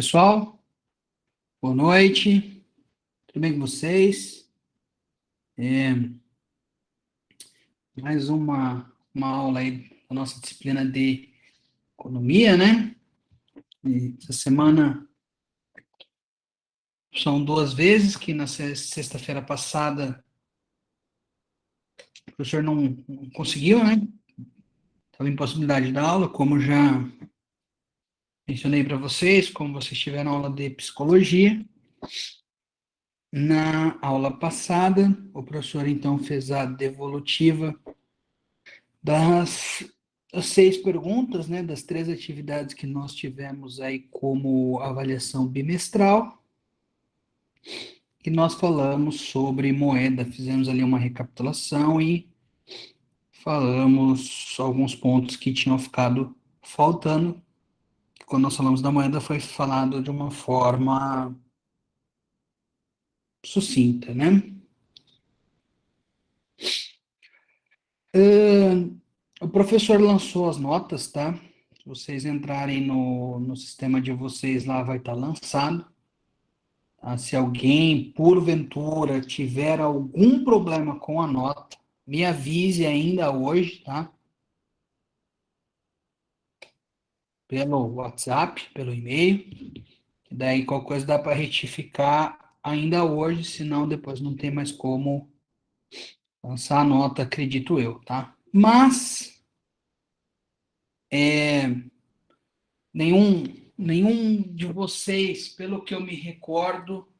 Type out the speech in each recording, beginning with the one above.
Pessoal, boa noite, tudo bem com vocês? Mais uma aula aí da nossa disciplina de economia, né? E essa semana são duas vezes, que na sexta-feira passada o professor não conseguiu, né? Estava em possibilidade da aula, como já mencionei para vocês, como vocês tiveram aula de psicologia. Na aula passada, o professor então fez a devolutiva das 6 perguntas, né, das 3 atividades que nós tivemos aí como avaliação bimestral, e nós falamos sobre moeda, fizemos ali uma recapitulação e falamos alguns pontos que tinham ficado faltando. Quando nós falamos da moeda, foi falado de uma forma sucinta, né? O professor lançou as notas, tá? Se vocês entrarem no sistema de vocês lá, vai estar lançado. Tá? Se alguém, porventura, tiver algum problema com a nota, me avise ainda hoje, tá? Pelo WhatsApp, pelo e-mail. Daí qualquer coisa dá para retificar ainda hoje, senão depois não tem mais como lançar a nota, acredito eu, tá? Mas nenhum de vocês, pelo que eu me recordo,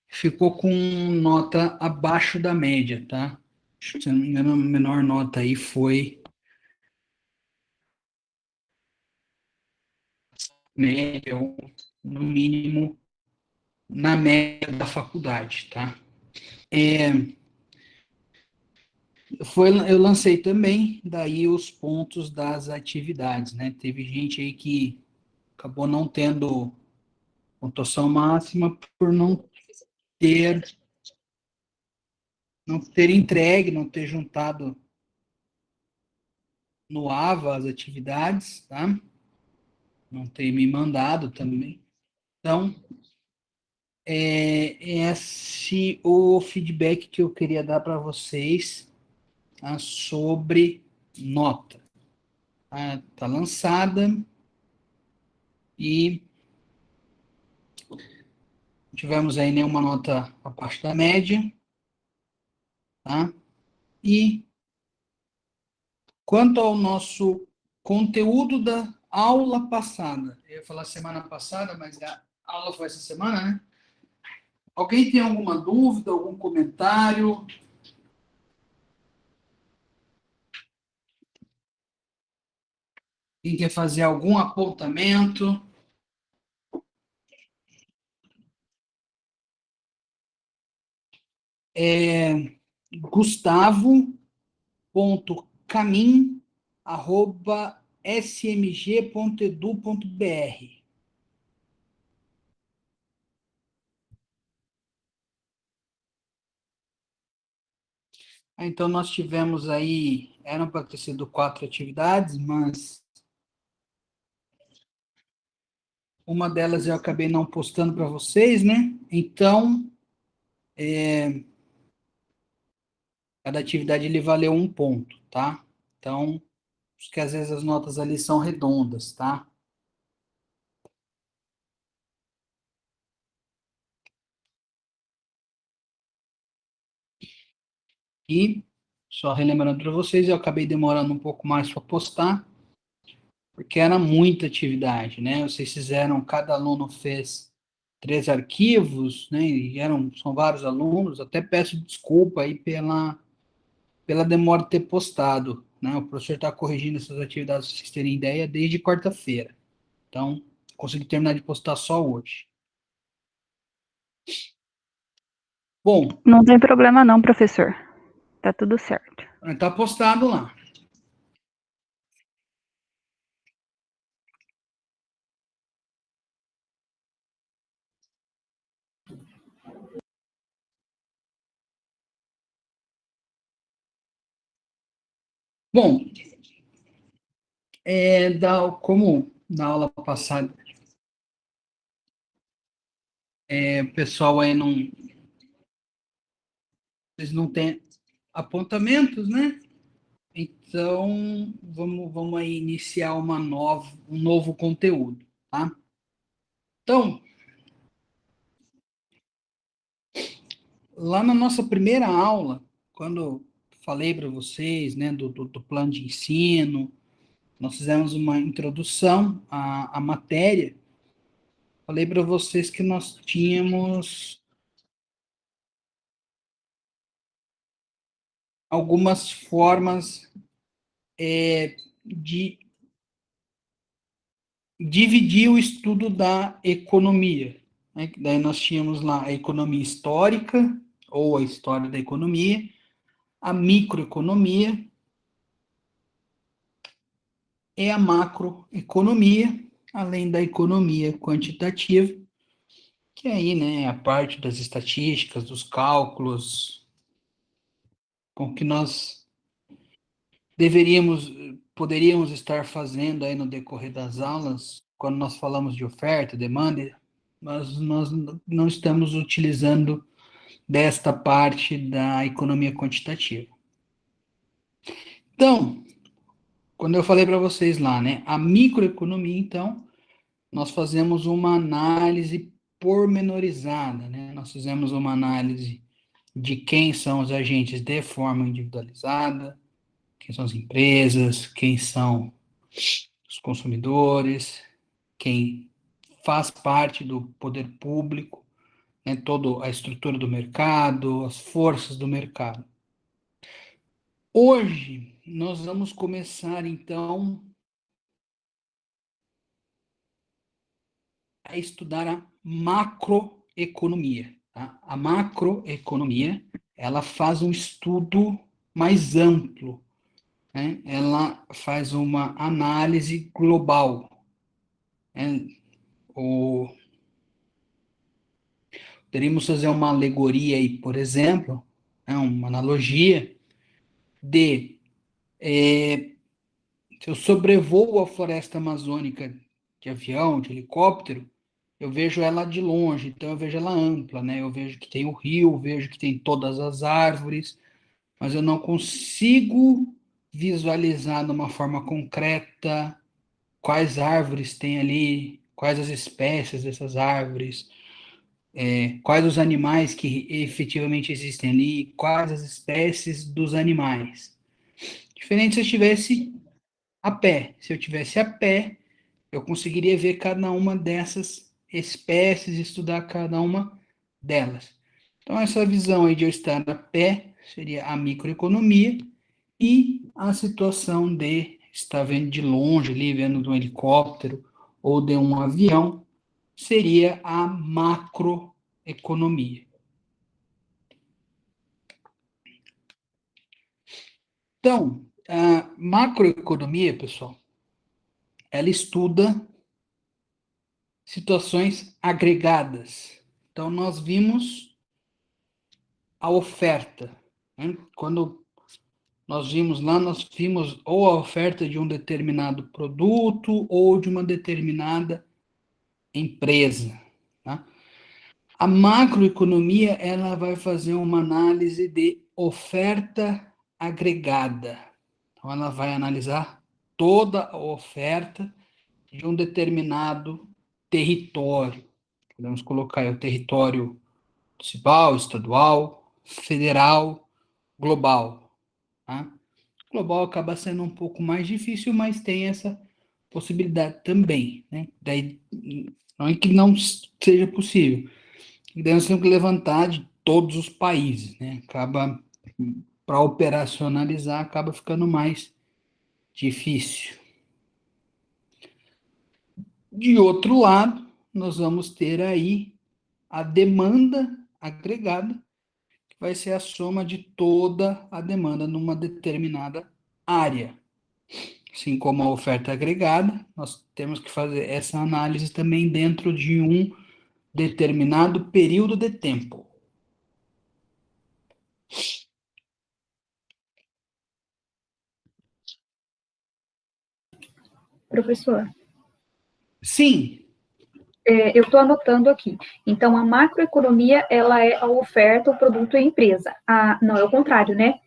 ficou com nota abaixo da média, tá? Se não me engano, a menor nota aí foi média, ou no mínimo na média da faculdade, tá? Eu lancei também daí os pontos das atividades, né? Teve gente aí que acabou não tendo pontuação máxima por ter não ter entregue, não ter juntado no AVA as atividades, tá? Não ter me mandado também. Então, esse o feedback que eu queria dar para vocês, tá, sobre nota. Tá lançada e tivemos aí nenhuma nota abaixo da média, tá? E quanto ao nosso conteúdo da aula passada, eu ia falar semana passada, mas a aula foi essa semana, né? Alguém tem alguma dúvida, algum comentário? Quem quer fazer algum apontamento? Gustavo.camin@smg.edu.br. Então, nós tivemos aí, eram para ter sido 4 atividades, mas uma delas eu acabei não postando para vocês, né? Então, cada atividade ele valeu 1 ponto, tá? Então, acho que às vezes as notas ali são redondas, tá? E, só relembrando para vocês, eu acabei demorando um pouco mais para postar, porque era muita atividade, né? Vocês fizeram, cada aluno fez 3 arquivos, né? E são vários alunos. Até peço desculpa aí pela demora de ter postado, né? O professor está corrigindo essas atividades, para vocês terem ideia, desde quarta-feira. Então, consegui terminar de postar só hoje. Bom, Não tem problema não, professor. Tá tudo certo. está postado lá. Bom, como na aula passada O pessoal aí não, eles não têm apontamentos, né? Então, vamos aí iniciar um novo conteúdo, tá? Então, lá na nossa primeira aula, quando eu falei para vocês, né, do plano de ensino, nós fizemos uma introdução à matéria. Falei para vocês que nós tínhamos algumas formas de dividir o estudo da economia, né? Daí nós tínhamos lá a economia histórica, ou a história da economia, a microeconomia e a macroeconomia, além da economia quantitativa, que aí, né, é a parte das estatísticas, dos cálculos, com que nós poderíamos estar fazendo aí no decorrer das aulas, quando nós falamos de oferta, demanda, mas nós não estamos utilizando desta parte da economia quantitativa. Então, quando eu falei para vocês lá, né, a microeconomia, então, nós fazemos uma análise pormenorizada, né? Nós fizemos uma análise de quem são os agentes de forma individualizada, quem são as empresas, quem são os consumidores, quem faz parte do poder público, né, toda a estrutura do mercado, as forças do mercado. Hoje, nós vamos começar, então, a estudar a macroeconomia. Tá? A macroeconomia, ela faz um estudo mais amplo, né? Ela faz uma análise global. Né? O, Poderíamos fazer uma alegoria aí, por exemplo, né? Uma analogia de se eu sobrevoo a floresta amazônica de avião, de helicóptero, eu vejo ela de longe, então eu vejo ela ampla, né? Eu vejo que tem o rio, vejo que tem todas as árvores, mas eu não consigo visualizar de uma forma concreta quais árvores tem ali, quais as espécies dessas árvores, quais os animais que efetivamente existem ali, quais as espécies dos animais. Diferente se eu estivesse a pé. Se eu tivesse a pé, eu conseguiria ver cada uma dessas espécies, estudar cada uma delas. Então, essa visão aí de eu estar a pé seria a microeconomia e a situação de estar vendo de longe, ali, vendo de um helicóptero ou de um avião, seria a macroeconomia. Então, a macroeconomia, pessoal, ela estuda situações agregadas. Então, nós vimos a oferta. Né? Quando nós vimos lá, nós vimos ou a oferta de um determinado produto ou de uma determinada empresa. Tá? A macroeconomia ela vai fazer uma análise de oferta agregada. Então, ela vai analisar toda a oferta de um determinado território. Podemos colocar aí o território municipal, estadual, federal, global. Tá? Global acaba sendo um pouco mais difícil, mas tem essa possibilidade também. Né? Daí, não é que não seja possível. Daí nós temos que levantar de todos os países. Né? Acaba, para operacionalizar, acaba ficando mais difícil. De outro lado, nós vamos ter aí a demanda agregada, vai ser a soma de toda a demanda numa determinada área. Assim como a oferta agregada, nós temos que fazer essa análise também dentro de um determinado período de tempo. Professor, Sim, eu estou anotando aqui. Então, a macroeconomia, ela é a oferta, o produto e a empresa. Não, é o contrário, né?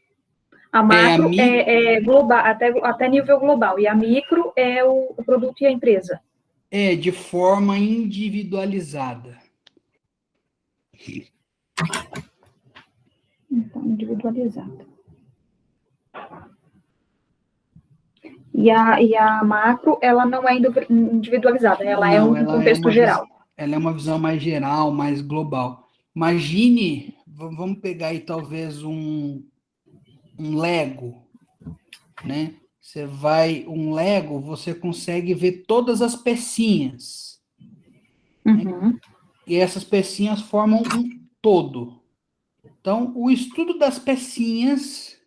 A macro é global, até nível global, e a micro é o produto e a empresa. É de forma individualizada. Então, individualizada. E a macro, ela não é individualizada, ela é um contexto geral. Ela é uma visão mais geral, mais global. Imagine, vamos pegar aí talvez um Lego, né? Um Lego, você consegue ver todas as pecinhas, né? Uhum. E essas pecinhas formam um todo. Então, o estudo das pecinhas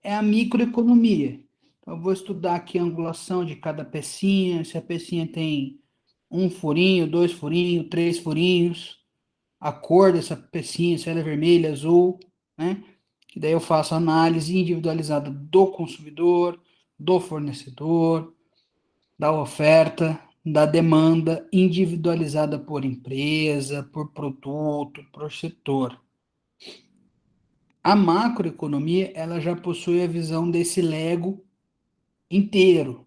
é a microeconomia. Então, eu vou estudar aqui a angulação de cada pecinha, se a pecinha tem um furinho, dois furinhos, três furinhos, a cor dessa pecinha, se ela é vermelha, azul, né? Que daí eu faço análise individualizada do consumidor, do fornecedor, da oferta, da demanda, individualizada por empresa, por produto, por setor. A macroeconomia, ela já possui a visão desse Lego inteiro,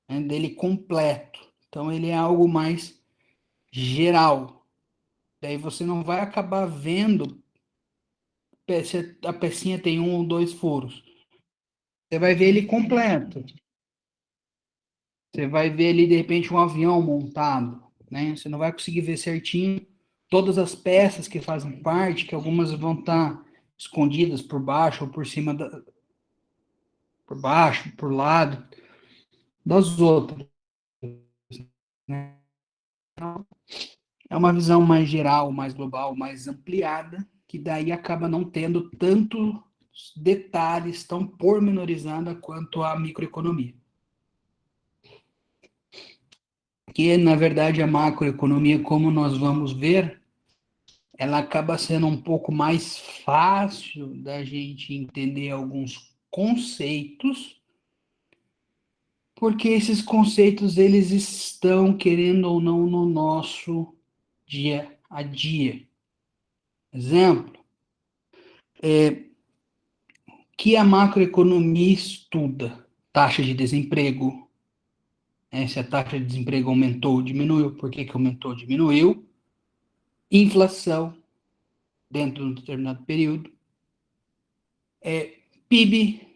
né, dele completo. Então, ele é algo mais geral. Daí você não vai acabar vendo se a pecinha tem um ou dois furos. Você vai ver ele completo. Você vai ver ali, de repente, um avião montado, né? Você não vai conseguir ver certinho todas as peças que fazem parte, que algumas vão estar escondidas por baixo ou por cima por baixo, por lado das outras, né? É uma visão mais geral, mais global, mais ampliada, que daí acaba não tendo tantos detalhes tão pormenorizada quanto a microeconomia. Que, na verdade, a macroeconomia, como nós vamos ver, ela acaba sendo um pouco mais fácil da gente entender alguns conceitos, porque esses conceitos eles estão, querendo ou não, no nosso dia a dia. Exemplo, que a macroeconomia estuda taxa de desemprego, né? Se a taxa de desemprego aumentou ou diminuiu, por que aumentou ou diminuiu, inflação dentro de um determinado período, PIB,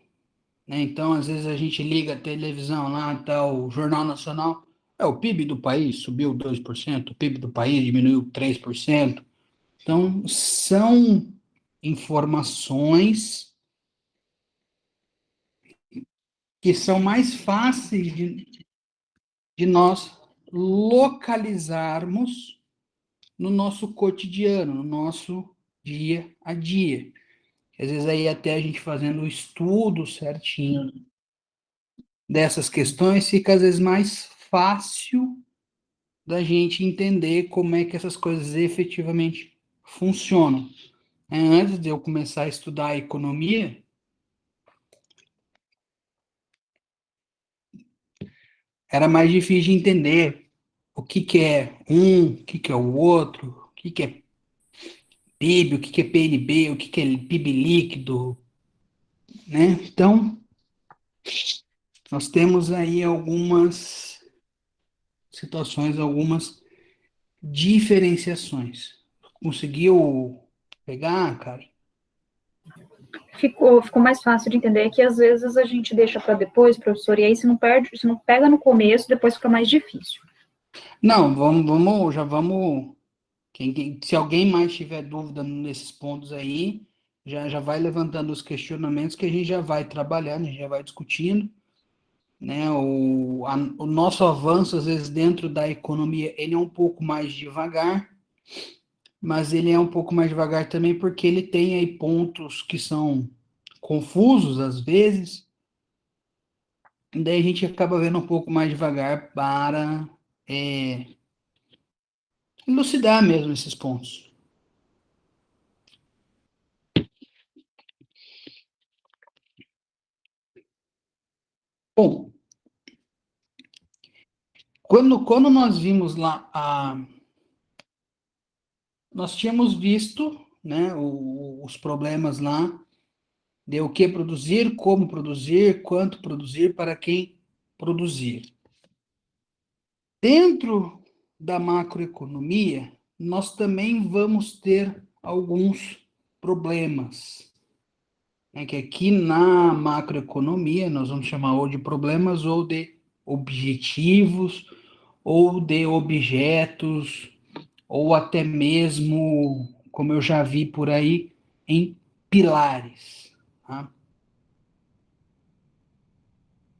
né? Então às vezes a gente liga a televisão lá, tá o Jornal Nacional, o PIB do país subiu 2%, o PIB do país diminuiu 3%. Então são informações que são mais fáceis de nós localizarmos no nosso cotidiano, no nosso dia a dia. Às vezes aí até a gente fazendo o estudo certinho dessas questões, fica às vezes mais fácil da gente entender como é que essas coisas efetivamente funcionam. Antes de eu começar a estudar a economia, era mais difícil de entender o que é um, o que é o outro, o que é PIB, o que é PNB, o que é PIB líquido, né? Então, nós temos aí algumas situações, algumas diferenciações. Conseguiu pegar, cara? Ficou mais fácil de entender que às vezes a gente deixa para depois, professor, e aí se não pega no começo, depois fica mais difícil. Não, já vamos. Se alguém mais tiver dúvida nesses pontos aí, já vai levantando os questionamentos que a gente já vai trabalhando, a gente já vai discutindo, né? O nosso avanço, às vezes, dentro da economia, ele é um pouco mais devagar, mas ele é um pouco mais devagar também porque ele tem aí pontos que são confusos, às vezes, e daí a gente acaba vendo um pouco mais devagar para elucidar mesmo esses pontos. Bom, Quando nós vimos lá, nós tínhamos visto, né, os problemas lá de o que produzir, como produzir, quanto produzir, para quem produzir. Dentro da macroeconomia, nós também vamos ter alguns problemas. É que aqui na macroeconomia, nós vamos chamar ou de problemas ou de objetivos, ou de objetos, ou até mesmo, como eu já vi por aí, em pilares. Tá?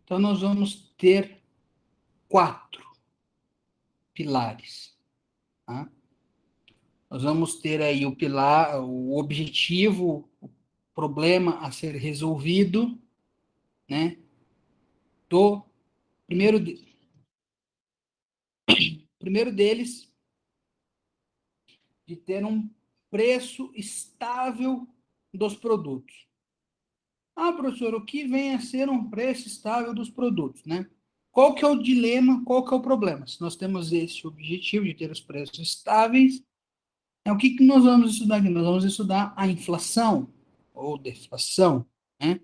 Então, nós vamos ter 4 pilares. Tá? Nós vamos ter aí o pilar, o objetivo, o problema a ser resolvido, né? Do primeiro, primeiro deles, de ter um preço estável dos produtos. Ah, professor, o que vem a ser um preço estável dos produtos, né? Qual que é o dilema, qual que é o problema? Se nós temos esse objetivo de ter os preços estáveis, o que nós vamos estudar aqui? Nós vamos estudar a inflação ou deflação, né?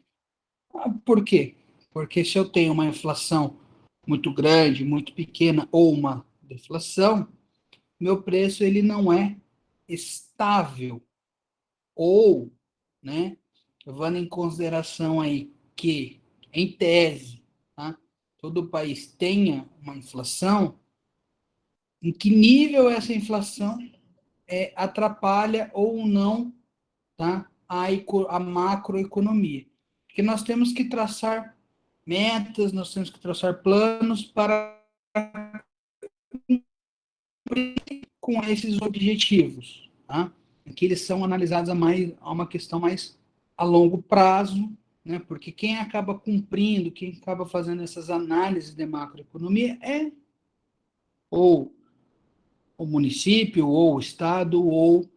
Por quê? Porque se eu tenho uma inflação muito grande, muito pequena ou uma deflação, meu preço ele não é estável. Ou, né, levando em consideração aí que, em tese, tá, todo o país tenha uma inflação, em que nível essa inflação atrapalha ou não, tá, a macroeconomia. Porque nós temos que traçar metas, nós temos que traçar planos para com esses objetivos, tá? Que eles são analisados a uma questão mais a longo prazo, né? Porque quem acaba cumprindo, quem acaba fazendo essas análises de macroeconomia é ou o município, ou o estado, ou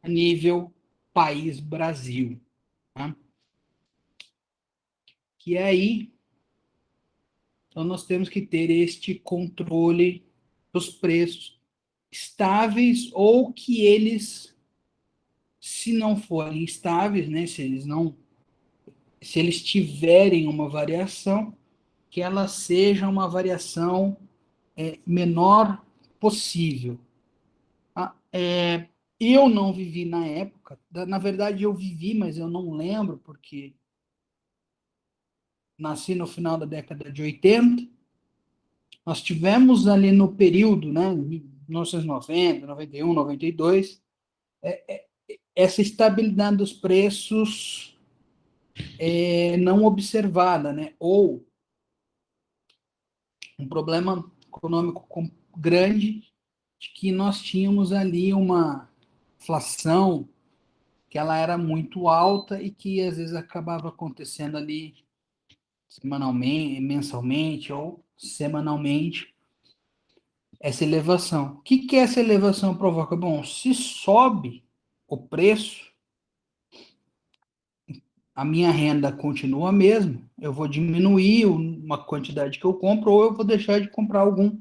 a nível país Brasil, tá? Que aí, então nós temos que ter este controle dos preços estáveis ou que eles, se não forem estáveis, né, se eles tiverem uma variação, que ela seja uma variação menor possível. Eu não vivi na época, na verdade eu vivi, mas eu não lembro, porque nasci no final da década de 80, nós tivemos ali no período, né, 1990, 91, 92, essa estabilidade dos preços não observada, né, ou um problema econômico grande, de que nós tínhamos ali uma inflação que ela era muito alta e que às vezes acabava acontecendo ali semanalmente, mensalmente ou semanalmente essa elevação. O que essa elevação provoca? Bom, se sobe o preço, a minha renda continua a mesma, eu vou diminuir uma quantidade que eu compro ou eu vou deixar de comprar algum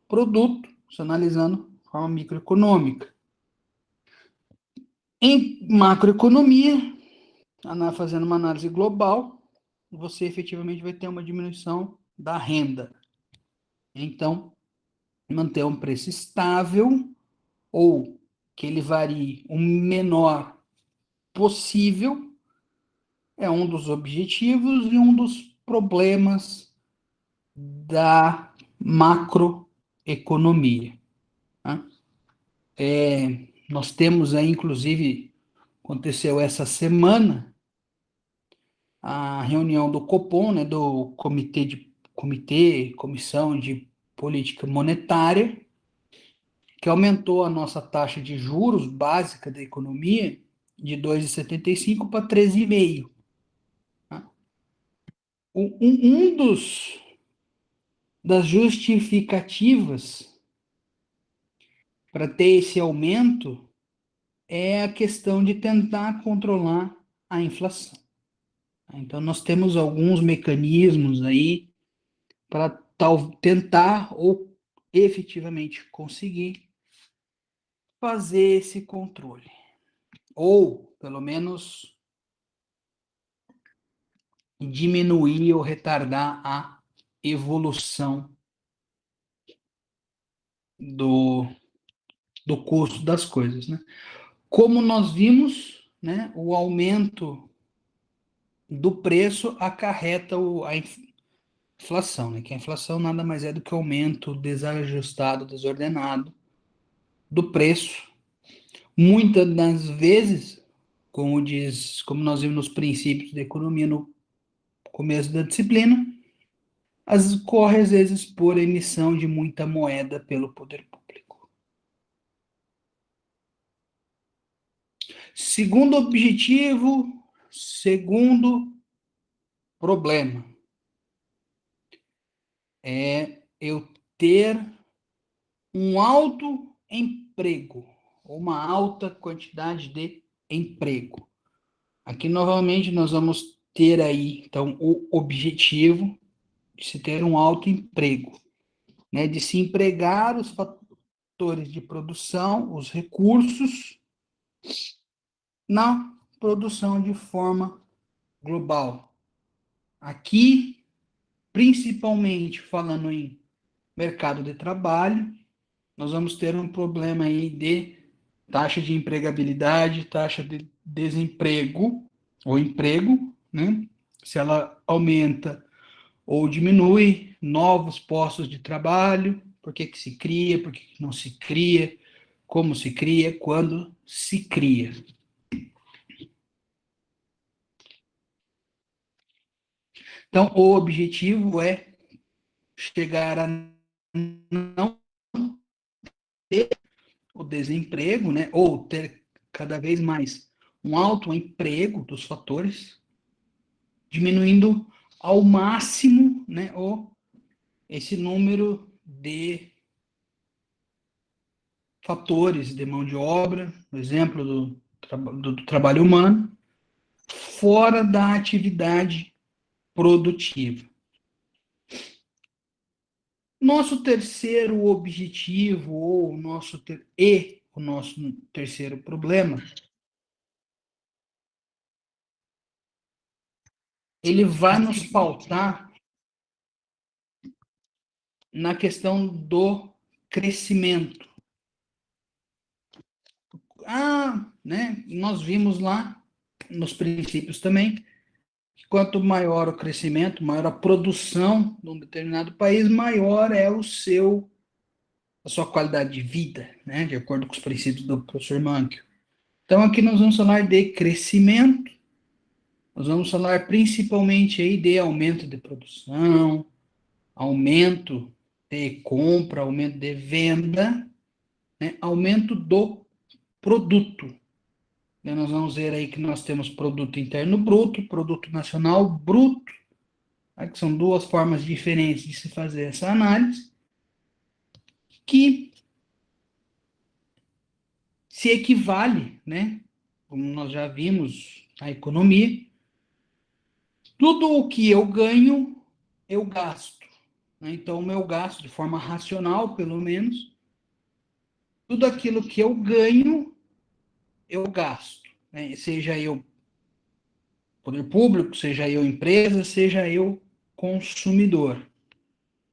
produto, analisando de forma microeconômica. Em macroeconomia, fazendo uma análise global, você efetivamente vai ter uma diminuição da renda. Então, manter um preço estável ou que ele varie o menor possível é um dos objetivos e um dos problemas da macroeconomia. Tá? Nós temos aí, inclusive, aconteceu essa semana, a reunião do Copom, né, do Comissão de Política Monetária, que aumentou a nossa taxa de juros básica da economia de 2,75 para 13,5. Tá? Das justificativas para ter esse aumento é a questão de tentar controlar a inflação. Então, nós temos alguns mecanismos aí para tentar ou efetivamente conseguir fazer esse controle. Ou, pelo menos, diminuir ou retardar a evolução do custo das coisas, né? Como nós vimos, né, o aumento do preço acarreta a inflação, né? Que a inflação nada mais é do que o aumento desajustado, desordenado do preço. Muitas das vezes, como nós vimos nos princípios da economia no começo da disciplina, corre às vezes por emissão de muita moeda pelo poder público. Segundo objetivo, segundo problema, é eu ter um alto emprego, ou uma alta quantidade de emprego. Aqui, novamente, nós vamos ter aí, então, o objetivo de se ter um alto emprego, né, de se empregar os fatores de produção, os recursos, na produção de forma global. Aqui, principalmente falando em mercado de trabalho, nós vamos ter um problema aí de taxa de empregabilidade, taxa de desemprego, ou emprego, né? Se ela aumenta ou diminui, novos postos de trabalho, por que se cria, por que não se cria, como se cria, quando se cria. Então, o objetivo é chegar a não ter o desemprego, né, ou ter cada vez mais um alto emprego dos fatores, diminuindo ao máximo, né, esse número de fatores de mão de obra, por exemplo, do trabalho humano, fora da atividade produtiva. Nosso terceiro objetivo, ou o nosso terceiro problema, ele vai nos pautar na questão do crescimento. Né? Nós vimos lá nos princípios também que quanto maior o crescimento, maior a produção de um determinado país, maior é a sua qualidade de vida, né? De acordo com os princípios do professor Mankiw. Então aqui nós vamos falar de crescimento, nós vamos falar principalmente aí de aumento de produção, aumento de compra, aumento de venda, né? Aumento do produto. E nós vamos ver aí que nós temos produto interno bruto, produto nacional bruto, né? Que são duas formas diferentes de se fazer essa análise, que se equivale, né? Como nós já vimos na economia, tudo o que eu ganho, eu gasto. Né? Então, o meu gasto, de forma racional, pelo menos, tudo aquilo que eu ganho, eu gasto. Né? Seja eu poder público, seja eu empresa, seja eu consumidor.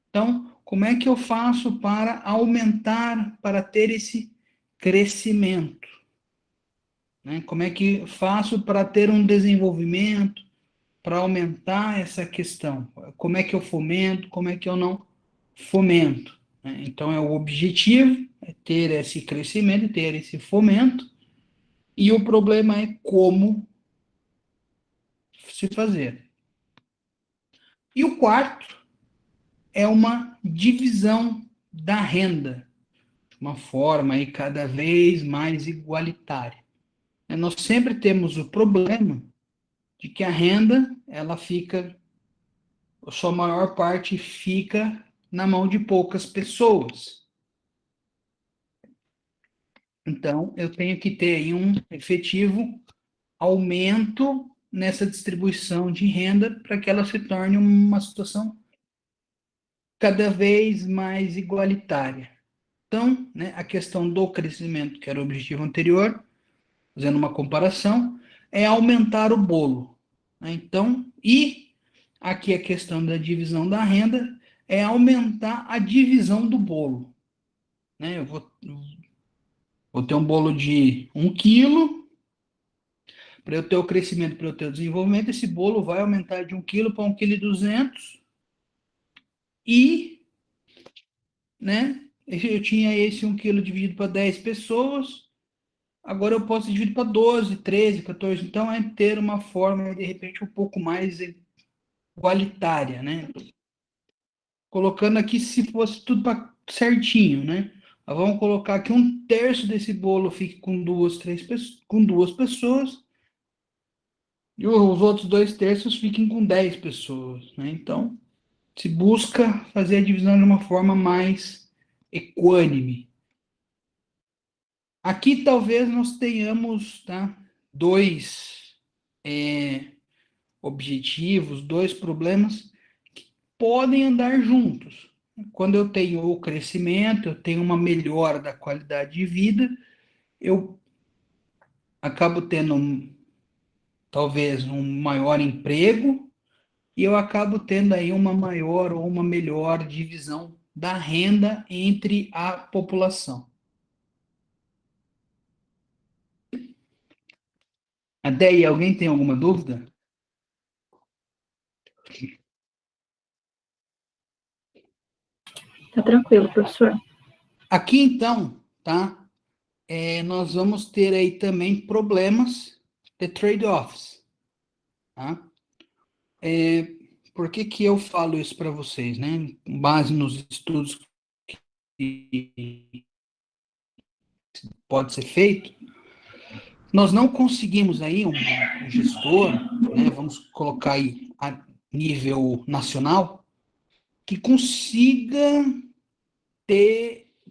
Então, como é que eu faço para aumentar, para ter esse crescimento? Né? Como é que faço para ter um desenvolvimento, para aumentar essa questão? Como é que eu fomento, como é que eu não fomento? Né? Então, é o objetivo, é ter esse crescimento, ter esse fomento, e o problema é como se fazer. E o quarto é uma divisão da renda, de uma forma aí cada vez mais igualitária. Nós sempre temos o problema de que a renda, ela fica, a sua maior parte fica na mão de poucas pessoas. Então, eu tenho que ter aí um efetivo aumento nessa distribuição de renda para que ela se torne uma situação cada vez mais igualitária. Então, né, a questão do crescimento, que era o objetivo anterior, fazendo uma comparação, é aumentar o bolo, né? Então, e aqui a questão da divisão da renda é aumentar a divisão do bolo, né? Eu vou ter um bolo de 1 quilo, para eu ter o crescimento, para eu ter o desenvolvimento, esse bolo vai aumentar de 1 quilo para 1,2 kg, e, né, eu tinha esse 1 quilo dividido para 10 pessoas, agora eu posso dividir para 12, 13, 14, então é ter uma forma, de repente, um pouco mais igualitária, né? Colocando aqui se fosse tudo certinho, né? Vamos colocar que 1/3 desse bolo fique com com 2 pessoas, e os outros 2/3 fiquem com 10 pessoas, né? Então, se busca fazer a divisão de uma forma mais equânime. Aqui talvez nós tenhamos, tá, dois objetivos, dois problemas que podem andar juntos. Quando eu tenho o crescimento, eu tenho uma melhora da qualidade de vida, eu acabo tendo talvez um maior emprego, e eu acabo tendo aí uma maior ou uma melhor divisão da renda entre a população. Até aí, alguém tem alguma dúvida? Tá tranquilo, professor. Aqui, então, tá? Nós vamos ter aí também problemas de trade-offs, tá? Por que que eu falo isso para vocês, né? Com base nos estudos que pode ser feito, nós não conseguimos aí um gestor, né? Vamos colocar aí a nível nacional, que consiga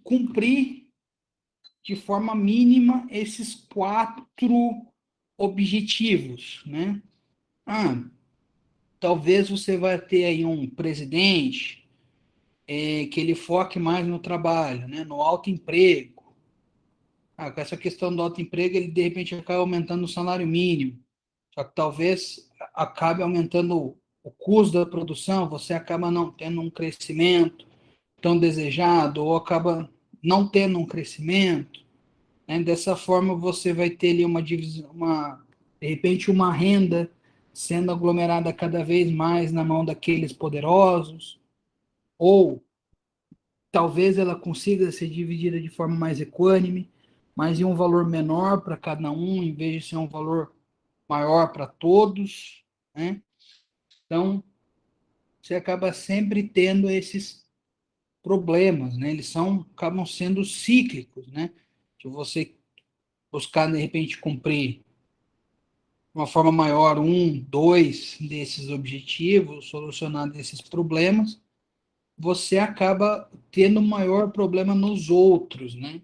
cumprir de forma mínima esses 4 objetivos, né? Talvez você vai ter aí um presidente que ele foque mais no trabalho, né? No alto emprego. Com essa questão do alto emprego, ele de repente acaba aumentando o salário mínimo. Só que talvez acabe aumentando o custo da produção, você acaba não tendo um crescimento tão desejado, ou acaba não tendo um crescimento, né? Dessa forma, você vai ter ali uma divisão, de repente, uma renda sendo aglomerada cada vez mais na mão daqueles poderosos, ou talvez ela consiga ser dividida de forma mais equânime, mas em um valor menor para cada um, em vez de ser um valor maior para todos, né? Então, você acaba sempre tendo esses problemas, né? Eles acabam sendo cíclicos, né? Se você buscar, de repente, cumprir de uma forma maior 2 desses objetivos, solucionar esses problemas, você acaba tendo maior problema nos outros, né?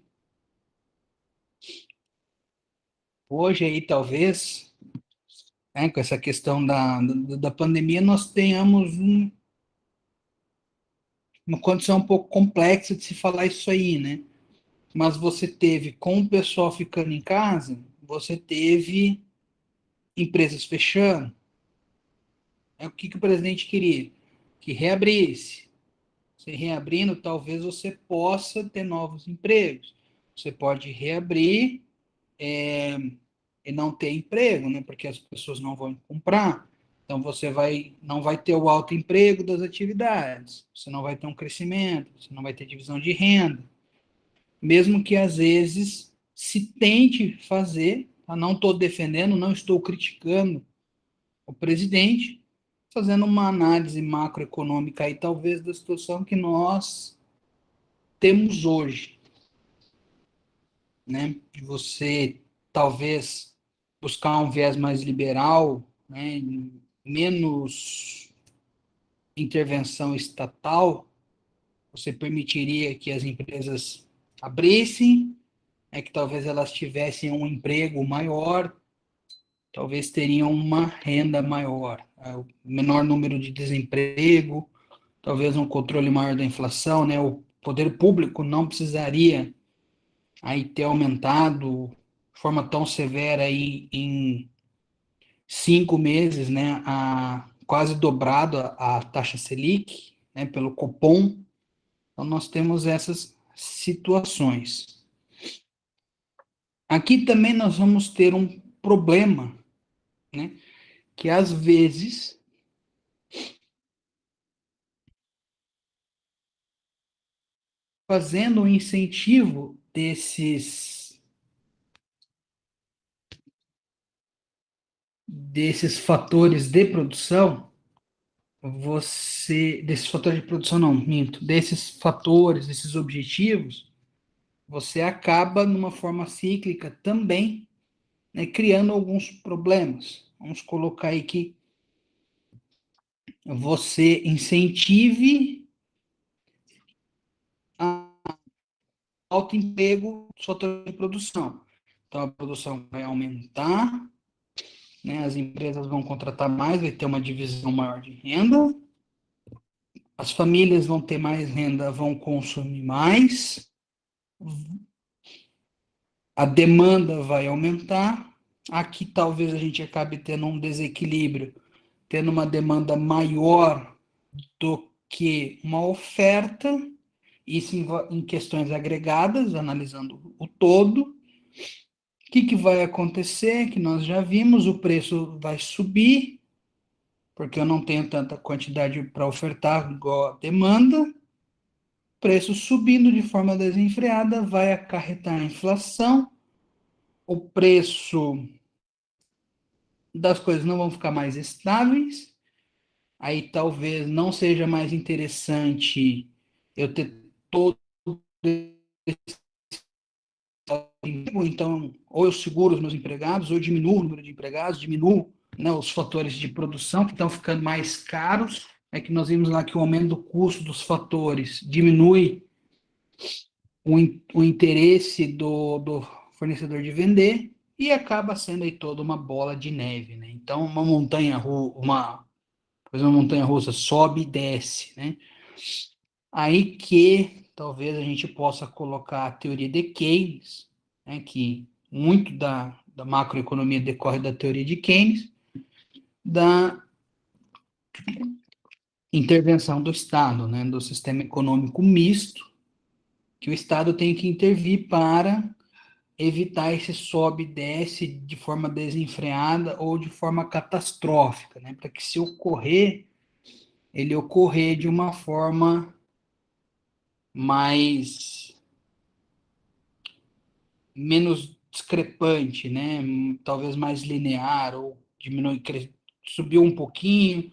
Hoje aí, talvez, né, com essa questão da pandemia, nós tenhamos uma condição um pouco complexa de se falar isso aí, né? Mas você teve, com o pessoal ficando em casa, você teve empresas fechando. O que o presidente queria? Que reabrisse. Se reabrindo, talvez você possa ter novos empregos. Você pode reabrir e não ter emprego, né? Porque as pessoas não vão comprar. Então você não vai ter o alto emprego das atividades. Você não vai ter um crescimento. Você não vai ter divisão de renda. Mesmo que às vezes se tente fazer, tá? Não estou defendendo, não estou criticando o presidente, fazendo uma análise macroeconômica aí, talvez, da situação que nós temos hoje, né? De você, talvez, buscar um viés mais liberal, né? Menos intervenção estatal, você permitiria que as empresas abrissem, que talvez elas tivessem um emprego maior, talvez teriam uma renda maior, o menor número de desemprego, talvez um controle maior da inflação, né? O poder público não precisaria aí ter aumentado de forma tão severa aí em 5 meses, né? Quase dobrado a taxa Selic, né? Pelo Copom. Então, nós temos essas situações. Aqui também nós vamos ter um problema, né? Que às vezes fazendo um incentivo desses fatores de produção, desses fatores de produção não, minto, desses fatores, desses objetivos, você acaba numa forma cíclica também, né, criando alguns problemas. Vamos colocar aí que você incentive a alto emprego dos fatores de produção. Então a produção vai aumentar, né, as empresas vão contratar mais, vai ter uma divisão maior de renda, as famílias vão ter mais renda, vão consumir mais, a demanda vai aumentar. Aqui talvez a gente acabe tendo um desequilíbrio, tendo uma demanda maior do que uma oferta, isso em questões agregadas, analisando o todo. O que vai acontecer? Que nós já vimos, o preço vai subir, porque eu não tenho tanta quantidade para ofertar igual a demanda. Preço subindo de forma desenfreada vai acarretar a inflação, o preço das coisas não vão ficar mais estáveis, aí talvez não seja mais interessante eu ter todo então, ou eu seguro os meus empregados, ou eu diminuo o número de empregados, diminuo, né, os fatores de produção que estão ficando mais caros, é que nós vimos lá que o aumento do custo dos fatores diminui o interesse do fornecedor de vender e acaba sendo aí toda uma bola de neve, né? Então, uma montanha russa sobe e desce, né? Aí que talvez a gente possa colocar a teoria de Keynes, né, que muito da macroeconomia decorre da teoria de Keynes, da intervenção do Estado, né, do sistema econômico misto, que o Estado tem que intervir para evitar esse sobe e desce de forma desenfreada ou de forma catastrófica, né, para que se ocorrer, ele ocorrer de uma forma mais menos discrepante, né? Talvez mais linear, ou diminui, subiu um pouquinho,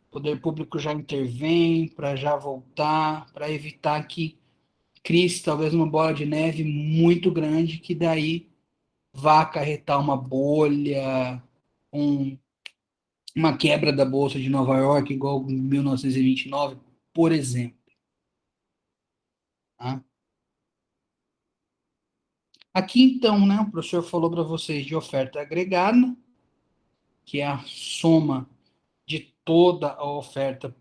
o poder público já intervém para já voltar, para evitar que crie talvez uma bola de neve muito grande, que daí vá acarretar uma bolha, um, uma quebra da Bolsa de Nova York, igual em 1929, por exemplo. Tá? Aqui, então, né, o professor falou para vocês de oferta agregada, que é a soma de toda a oferta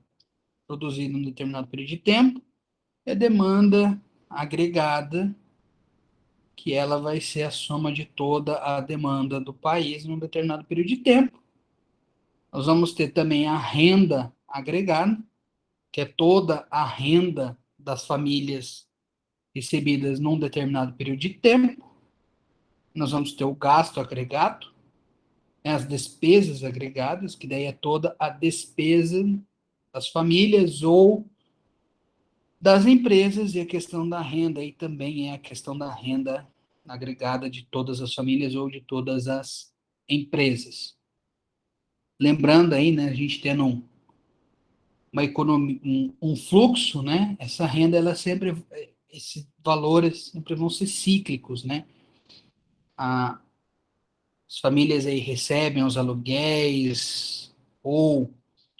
produzida em um determinado período de tempo, e a demanda agregada, que ela vai ser a soma de toda a demanda do país em um determinado período de tempo. Nós vamos ter também a renda agregada, que é toda a renda das famílias recebidas num determinado período de tempo. Nós vamos ter o gasto agregado, né, as despesas agregadas, que daí é toda a despesa das famílias ou das empresas, e a questão da renda aí também é a questão da renda agregada de todas as famílias ou de todas as empresas. Lembrando aí, né, a gente tendo uma economia, um fluxo, né, essa renda, ela sempre, esses valores sempre vão ser cíclicos, né, as famílias aí recebem os aluguéis ou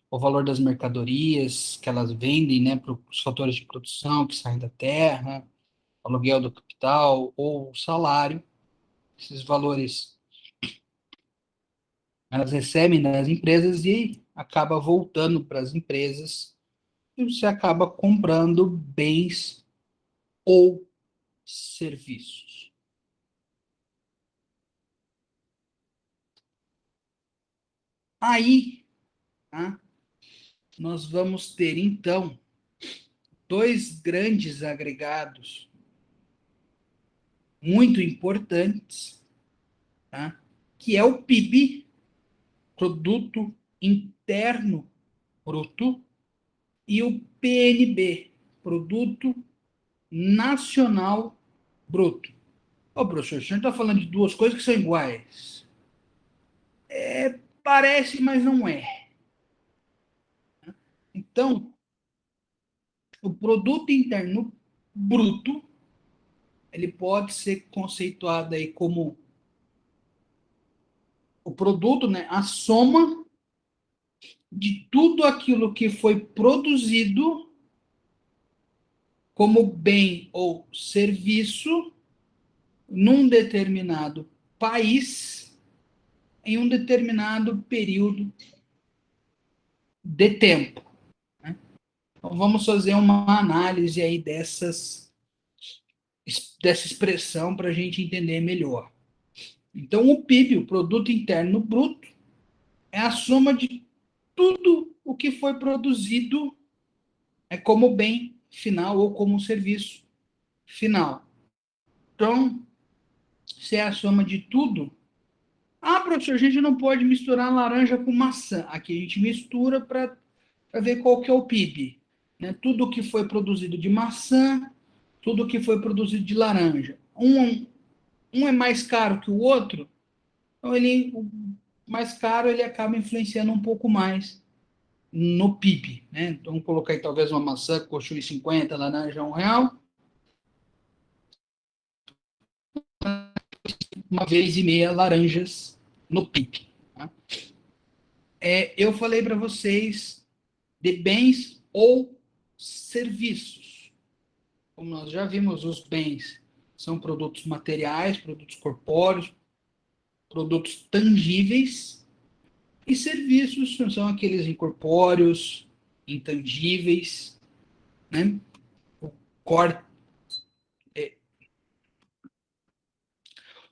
o valor das mercadorias que elas vendem, né, para os fatores de produção que saem da terra, aluguel do capital ou salário, esses valores elas recebem das empresas e acaba voltando para as empresas e você acaba comprando bens ou serviços. Aí, tá? Nós vamos ter, então, dois grandes agregados muito importantes, tá? Que é o PIB, Produto Interno Bruto, e o PNB, Produto Nacional Bruto. Ô, professor, você está falando de duas coisas que são iguais. Parece, mas não é. Então, o Produto Interno Bruto, ele pode ser conceituado aí como o produto, né, a soma de tudo aquilo que foi produzido como bem ou serviço num determinado país em um determinado período de tempo. Né? Então, vamos fazer uma análise aí dessa expressão para a gente entender melhor. Então, o PIB, o Produto Interno Bruto, é a soma de tudo o que foi produzido como bem final ou como serviço final. Então, se é a soma de tudo, professor, a gente não pode misturar laranja com maçã. Aqui a gente mistura para ver qual que é o PIB. Né? Tudo que foi produzido de maçã, tudo que foi produzido de laranja. Um é mais caro que o outro, então o mais caro ele acaba influenciando um pouco mais no PIB. Né? Então, vamos colocar aí talvez uma maçã que custou 50, laranja R$1, uma vez e meia laranjas no PIB. Tá? Eu falei para vocês de bens ou serviços. Como nós já vimos, os bens são produtos materiais, produtos corpóreos, produtos tangíveis, e serviços são aqueles incorpóreos, intangíveis, né? O corte,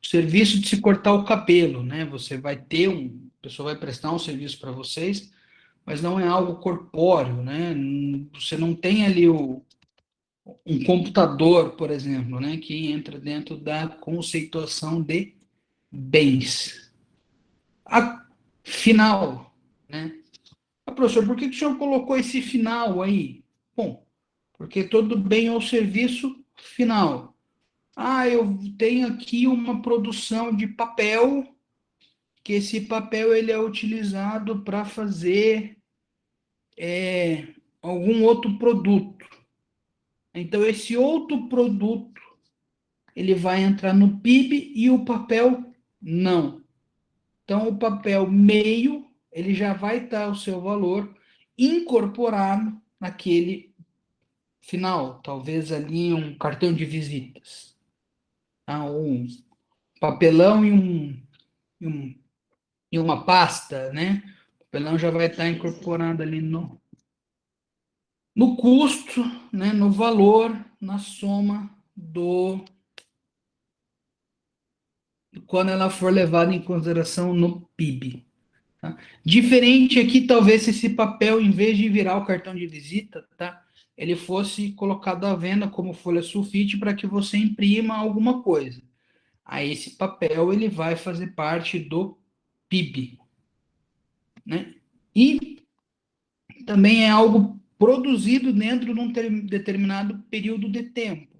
o serviço de se cortar o cabelo, né? Você vai ter a pessoa vai prestar um serviço para vocês, mas não é algo corpóreo, né? Você não tem ali um computador, por exemplo, né? Que entra dentro da conceituação de bens. Final, né? Professor, por que o senhor colocou esse final aí? Bom, porque todo bem é o serviço final. Eu tenho aqui uma produção de papel, que esse papel ele é utilizado para fazer algum outro produto. Então, esse outro produto, ele vai entrar no PIB e o papel não. Então, o papel meio, ele já vai estar o seu valor incorporado naquele final. Talvez ali um cartão de visitas. Tá? Um papelão e uma pasta, né? O papelão já vai estar incorporado ali no custo, né? No valor, na soma quando ela for levada em consideração no PIB. Tá? Diferente aqui, talvez, se esse papel, em vez de virar o cartão de visita, tá? Ele fosse colocado à venda como folha sulfite para que você imprima alguma coisa. Aí esse papel ele vai fazer parte do PIB. Né? E também é algo produzido dentro de um determinado período de tempo.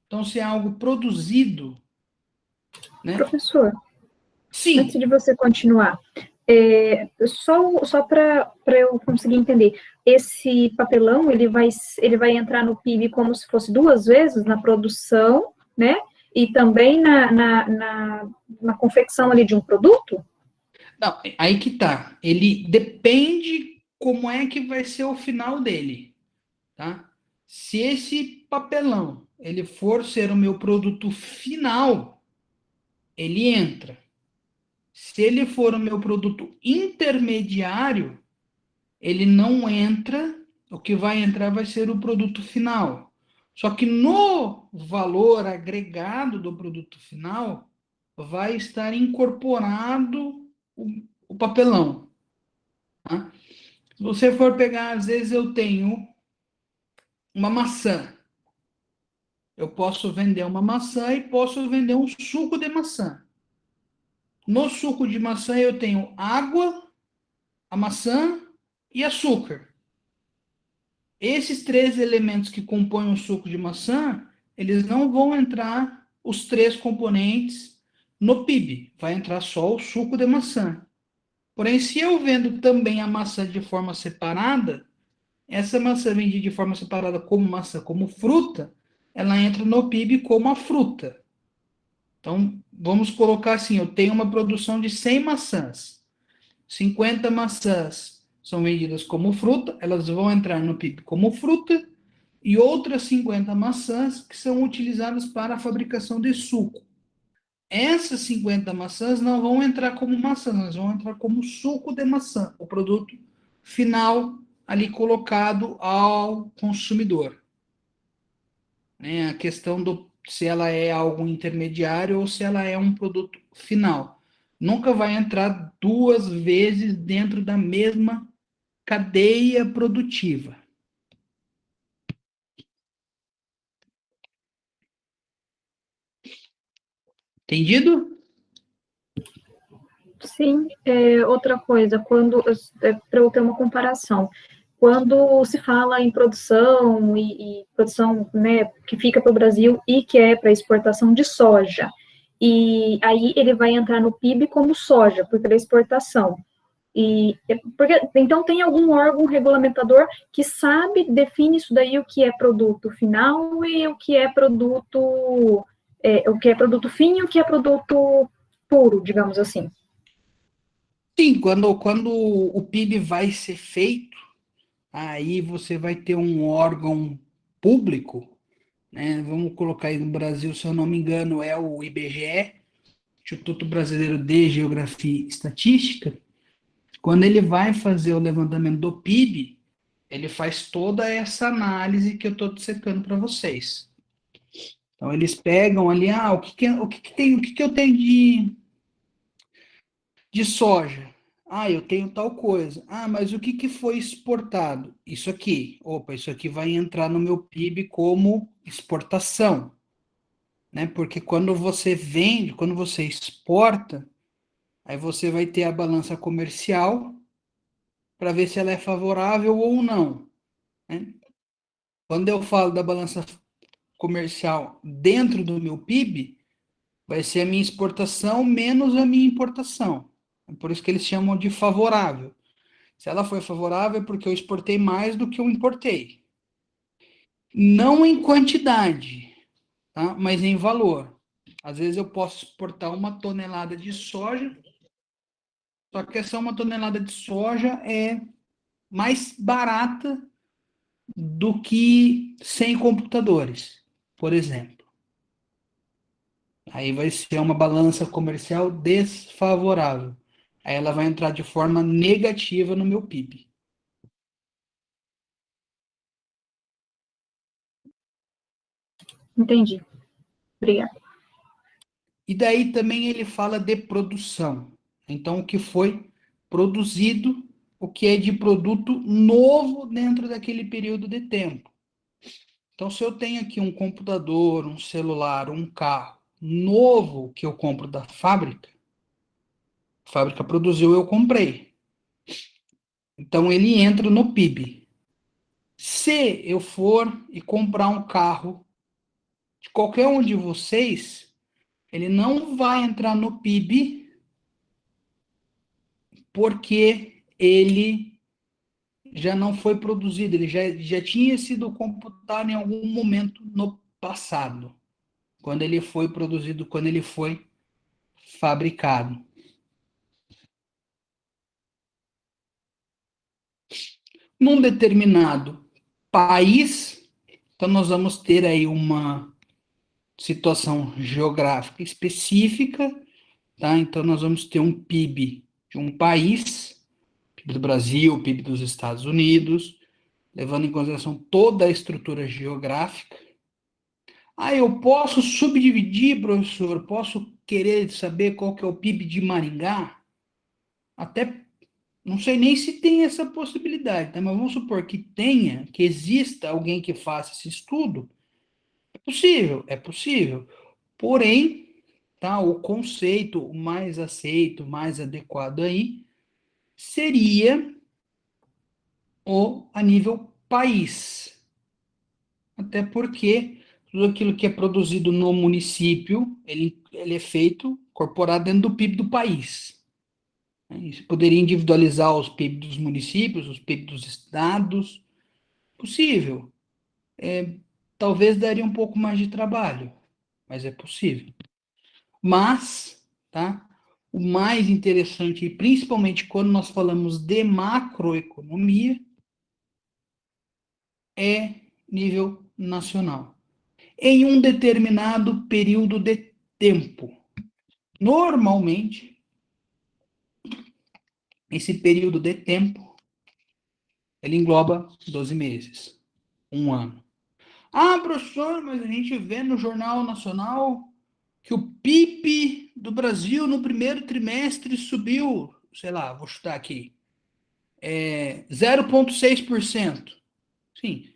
Então, se é algo produzido... Né? Professor, Sim. Antes de você continuar, só para eu conseguir entender, esse papelão ele vai entrar no PIB como se fosse duas vezes na produção, né? E também na confecção ali de um produto? Não, aí que tá. Ele depende como é que vai ser o final dele, tá? Se esse papelão ele for ser o meu produto final, ele entra. Se ele for o meu produto intermediário, ele não entra o que vai entrar vai ser o produto final. Só que no valor agregado do produto final vai estar incorporado o papelão. Tá? Se você for pegar, às vezes eu tenho uma maçã. Eu posso vender uma maçã e posso vender um suco de maçã. No suco de maçã eu tenho água, a maçã e açúcar. Esses três elementos que compõem o suco de maçã, eles não vão entrar os três componentes no PIB. Vai entrar só o suco de maçã. Porém, se eu vendo também a maçã de forma separada, essa maçã vendida de forma separada como maçã, como fruta, ela entra no PIB como a fruta. Então, vamos colocar assim, eu tenho uma produção de 100 maçãs. 50 maçãs são vendidas como fruta, elas vão entrar no PIB como fruta, e outras 50 maçãs que são utilizadas para a fabricação de suco. Essas 50 maçãs não vão entrar como maçãs, elas vão entrar como suco de maçã, o produto final ali colocado ao consumidor. Né? A questão do se ela é algo intermediário ou se ela é um produto final. Nunca vai entrar duas vezes dentro da mesma cadeia produtiva. Entendido? Sim, outra coisa, para eu ter uma comparação, quando se fala em produção e produção, né, que fica para o Brasil e que é para exportação de soja, e aí ele vai entrar no PIB como soja, porque é exportação. Então tem algum órgão regulamentador que sabe, define isso daí, o que é produto final e o que é produto fim e o que é produto puro, digamos assim. Sim, quando o PIB vai ser feito, aí você vai ter um órgão público, né? Vamos colocar aí no Brasil, se eu não me engano, é o IBGE, Instituto Brasileiro de Geografia e Estatística. Quando ele vai fazer o levantamento do PIB, ele faz toda essa análise que eu estou dissecando para vocês. Então eles pegam ali, o que eu tenho de soja? Ah, eu tenho tal coisa. Ah, mas o que foi exportado? Isso aqui. Opa, isso aqui vai entrar no meu PIB como exportação, né? Porque quando você vende, quando você exporta, aí você vai ter a balança comercial para ver se ela é favorável ou não, né? Quando eu falo da balança comercial dentro do meu PIB, vai ser a minha exportação menos a minha importação. É por isso que eles chamam de favorável. Se ela foi favorável, é porque eu exportei mais do que eu importei. Não em quantidade, tá? Mas em valor. Às vezes eu posso exportar 1 tonelada de soja, só que essa 1 tonelada de soja é mais barata do que 100 computadores, por exemplo. Aí vai ser uma balança comercial desfavorável. Aí ela vai entrar de forma negativa no meu PIB. Entendi. Obrigada. E daí também ele fala de produção. Então, o que foi produzido, o que é de produto novo dentro daquele período de tempo. Então, se eu tenho aqui um computador, um celular, um carro novo que eu compro da fábrica, a fábrica produziu, eu comprei. Então, ele entra no PIB. Se eu for e comprar um carro de qualquer um de vocês, ele não vai entrar no PIB porque ele já não foi produzido, ele já tinha sido computado em algum momento no passado, quando ele foi produzido, quando ele foi fabricado. Num determinado país, então nós vamos ter aí uma situação geográfica específica, tá? Então nós vamos ter um PIB de um país, PIB do Brasil, PIB dos Estados Unidos, levando em consideração toda a estrutura geográfica. Eu posso subdividir, professor? Posso querer saber qual que é o PIB de Maringá? Até não sei nem se tem essa possibilidade, tá? Mas vamos supor que tenha, que exista alguém que faça esse estudo. É possível. Porém, tá, o conceito mais aceito, mais adequado aí, seria o a nível país. Até porque tudo aquilo que é produzido no município, ele é feito, incorporado dentro do PIB do país. Você poderia individualizar os PIB dos municípios, os PIB dos estados. Possível. Talvez daria um pouco mais de trabalho, mas é possível. Mas, tá? O mais interessante, principalmente quando nós falamos de macroeconomia, é nível nacional. Em um determinado período de tempo. Normalmente, esse período de tempo, ele engloba 12 meses, um ano. Professor, mas a gente vê no Jornal Nacional que o PIB do Brasil no primeiro trimestre subiu, sei lá, vou chutar aqui, 0,6%. Sim,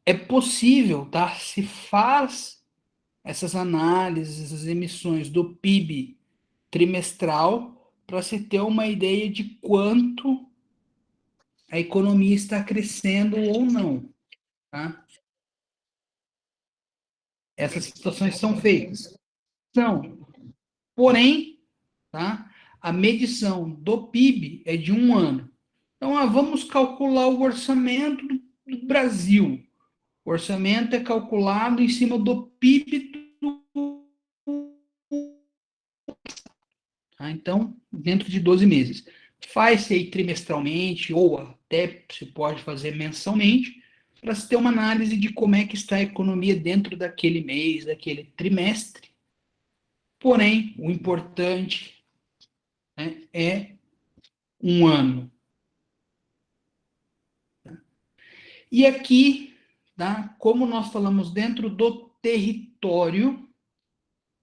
é possível, tá? Se faz essas análises, essas emissões do PIB trimestral para se ter uma ideia de quanto a economia está crescendo ou não, tá? Essas situações são feitas. São. Porém, tá? A medição do PIB é de um ano. Então, vamos calcular o orçamento do Brasil. O orçamento é calculado em cima do PIB tá? Então, dentro de 12 meses. Faz-se aí trimestralmente, ou até se pode fazer mensalmente, para se ter uma análise de como é que está a economia dentro daquele mês, daquele trimestre. Porém, o importante, né, é um ano. E aqui, tá, como nós falamos dentro do território,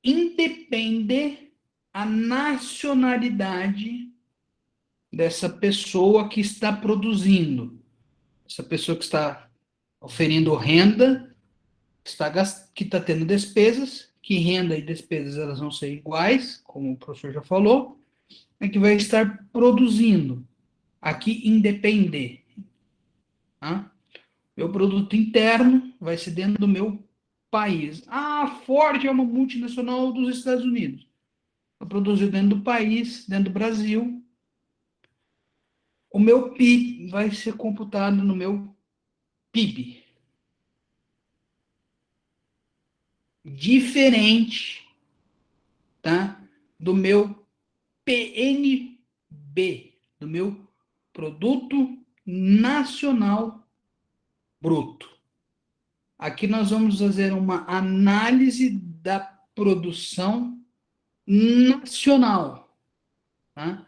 independe a nacionalidade dessa pessoa que está produzindo. Essa pessoa que está oferindo renda, que está tendo despesas, que renda e despesas elas vão ser iguais, como o professor já falou, é que vai estar produzindo. Aqui independe. Tá? Meu produto interno vai ser dentro do meu país. A Ford é uma multinacional dos Estados Unidos. Está produzido dentro do país, dentro do Brasil. O meu PIB vai ser computado no meu PIB. Diferente, tá, do meu PNB, do meu Produto Nacional Bruto. Aqui nós vamos fazer uma análise da produção nacional. Tá?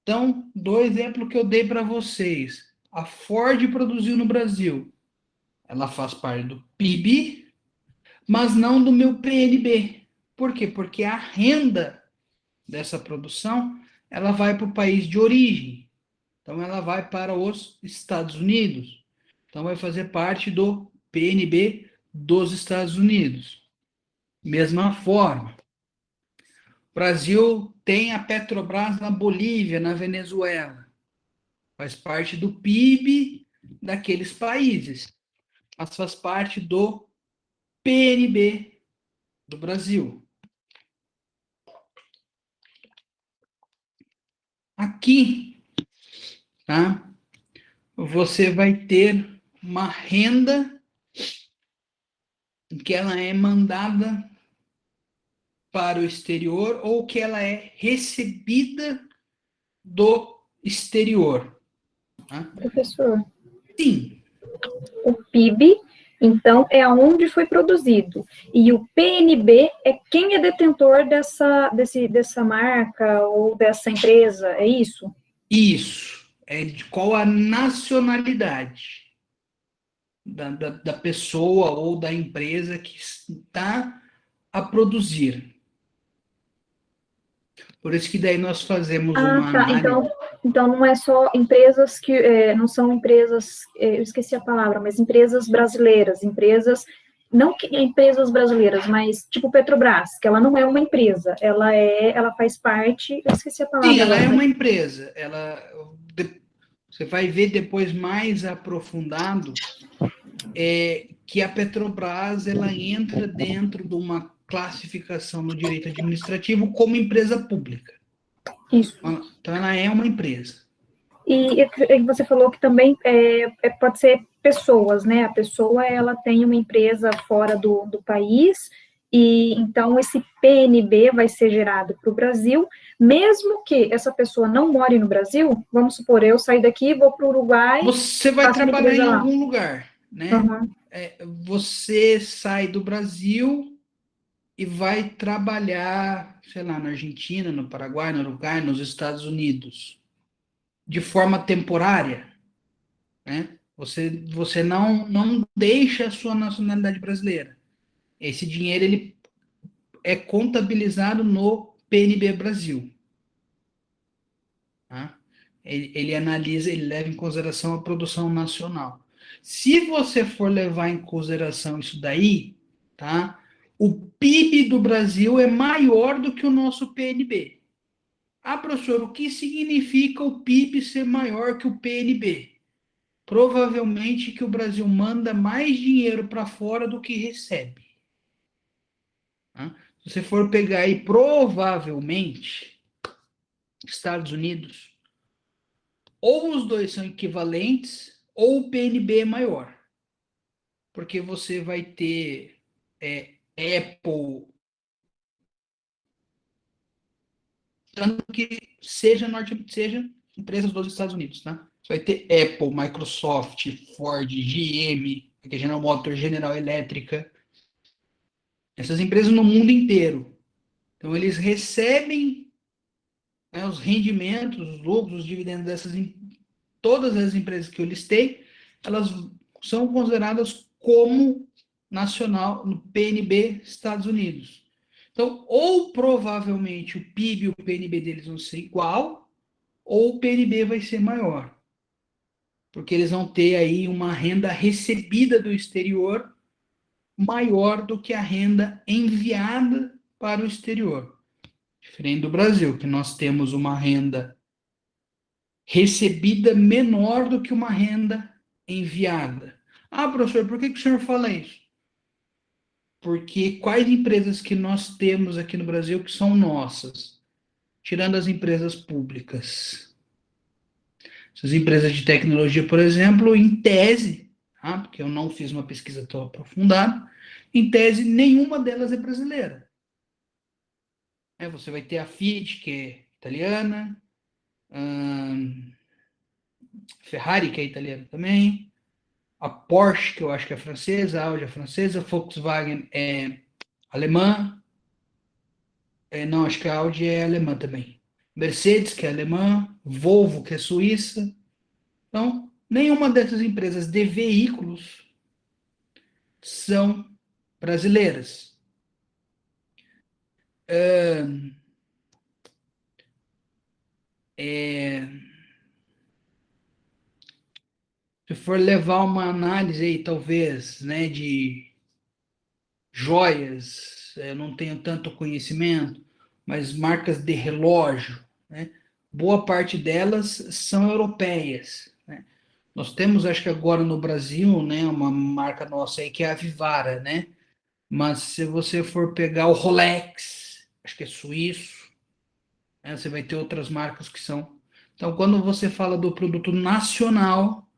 Então, do exemplo que eu dei para vocês, a Ford produziu no Brasil. Ela faz parte do PIB, mas não do meu PNB. Por quê? Porque a renda dessa produção, ela vai para o país de origem. Então, ela vai para os Estados Unidos. Então, vai fazer parte do PNB dos Estados Unidos. Mesma forma, o Brasil tem a Petrobras na Bolívia, na Venezuela. Faz parte do PIB daqueles países, mas faz parte do PNB do Brasil. Aqui, tá? Você vai ter uma renda que ela é mandada para o exterior ou que ela é recebida do exterior. Tá? Professor, Sim. o PIB, então, é aonde foi produzido. E o PNB é quem é detentor dessa marca ou dessa empresa, é isso? Isso. É de qual a nacionalidade. da pessoa ou da empresa que está a produzir. Por isso que daí nós fazemos uma Tá. análise. Então não é só empresas que não são empresas, eu esqueci a palavra, mas empresas brasileiras, não que empresas brasileiras, mas tipo Petrobras, que ela não é uma empresa, ela faz parte, eu esqueci a palavra Sim, ela agora, é mas uma empresa. Você vai ver depois mais aprofundado que a Petrobras ela entra dentro de uma classificação no direito administrativo como empresa pública. isso. Então, ela é uma empresa. E você falou que também pode ser pessoas, né? A pessoa, ela tem uma empresa fora do país, e então esse PNB vai ser gerado para o Brasil, mesmo que essa pessoa não more no Brasil, vamos supor, eu sair daqui, vou para o Uruguai, Você vai faço minha trabalhar empresa em lá. algum lugar, né? Uhum. Você sai do Brasil e vai trabalhar, sei lá, na Argentina, no Paraguai, no Uruguai, nos Estados Unidos, de forma temporária, né? Você não deixa a sua nacionalidade brasileira. Esse dinheiro ele é contabilizado no PNB Brasil. Tá? Ele analisa, ele leva em consideração a produção nacional. Se você for levar em consideração isso daí, tá? O PIB do Brasil é maior do que o nosso PNB. Ah, professor, o que significa o PIB ser maior que o PNB? Provavelmente que o Brasil manda mais dinheiro para fora do que recebe. Tá? Se você for pegar aí, provavelmente, Estados Unidos, ou os dois são equivalentes, ou o PNB é maior. Porque você vai ter Apple, tanto que seja empresas dos Estados Unidos, tá? Você vai ter Apple, Microsoft, Ford, GM, que é General Motors, General Elétrica, essas empresas no mundo inteiro. Então, eles recebem, né, os rendimentos, os lucros, os dividendos todas as empresas que eu listei, elas são consideradas como nacional no PNB Estados Unidos. Então, ou provavelmente o PIB e o PNB deles vão ser igual, ou o PNB vai ser maior. Porque eles vão ter aí uma renda recebida do exterior maior do que a renda enviada para o exterior. Diferente do Brasil, que nós temos uma renda recebida menor do que uma renda enviada. Ah, professor, por que o senhor fala isso? Porque quais empresas que nós temos aqui no Brasil que são nossas? Tirando as empresas públicas. Essas empresas de tecnologia, por exemplo, em tese, tá? Porque eu não fiz uma pesquisa tão aprofundada, em tese, nenhuma delas é brasileira. Você vai ter a Fiat, que é italiana, Ferrari, que é italiana também, a Porsche, que eu acho que é francesa, a Audi é francesa, a Volkswagen é alemã, não, acho que a Audi é alemã também. Mercedes, que é alemã, Volvo, que é suíça. Então, nenhuma dessas empresas de veículos são brasileiras. Se for levar uma análise aí, talvez, né, de joias, eu não tenho tanto conhecimento, mas marcas de relógio, né, boa parte delas são europeias, né? Nós temos, acho que agora no Brasil, né, uma marca nossa aí que é a Vivara, né? Mas se você for pegar o Rolex, acho que é suíço, né, você vai ter outras marcas que são. Então, quando você fala do produto nacional,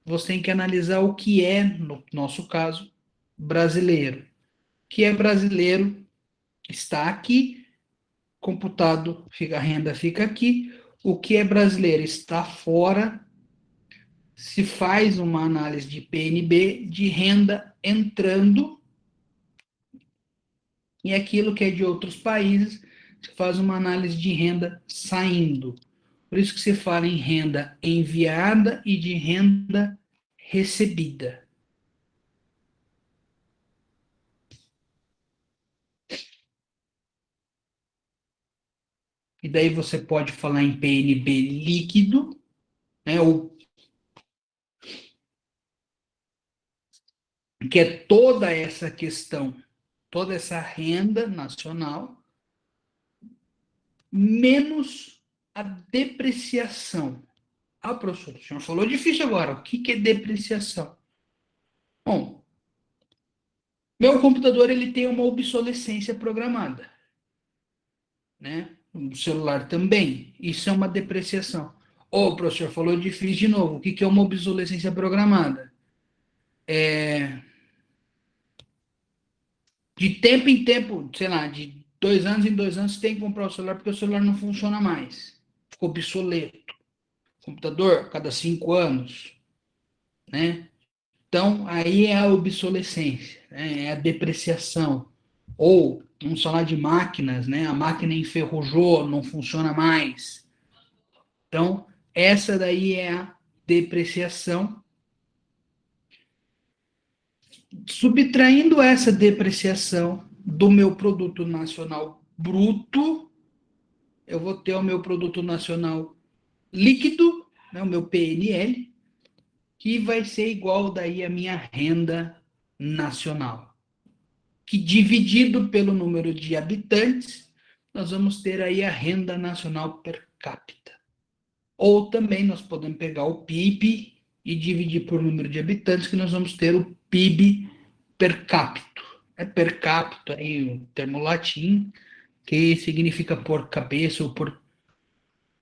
você tem que analisar o que é, no nosso caso, brasileiro. O que é brasileiro está aqui, computado, a renda fica aqui. O que é brasileiro está fora, se faz uma análise de PNB de renda entrando, e aquilo que é de outros países, se faz uma análise de renda saindo. Por isso que se fala em renda enviada e de renda recebida. e daí você pode falar em PNB líquido, né, ou que é toda essa questão, toda essa renda nacional, menos a depreciação. Ah, professor, o senhor falou difícil agora. O que é depreciação? Bom, meu computador ele tem uma obsolescência programada, né? O celular também. Isso é uma depreciação. Ô, o professor falou difícil de novo. O que é uma obsolescência programada? De tempo em tempo, sei lá, de 2 anos em 2 anos, você tem que comprar o celular porque o celular não funciona mais. Ficou obsoleto. Computador, cada 5 anos, né? Então, aí é a obsolescência, né? É a depreciação. Ou, vamos falar de máquinas, né? A máquina enferrujou, não funciona mais. Então, essa daí é a depreciação. Subtraindo essa depreciação do meu produto nacional bruto, eu vou ter o meu produto nacional líquido, né, o meu PNL, que vai ser igual daí a minha renda nacional. Que dividido pelo número de habitantes, nós vamos ter aí a renda nacional per capita. Ou também nós podemos pegar o PIB e dividir por número de habitantes, que nós vamos ter o PIB per capita. É per capita, aí o termo latim, que significa por cabeça ou por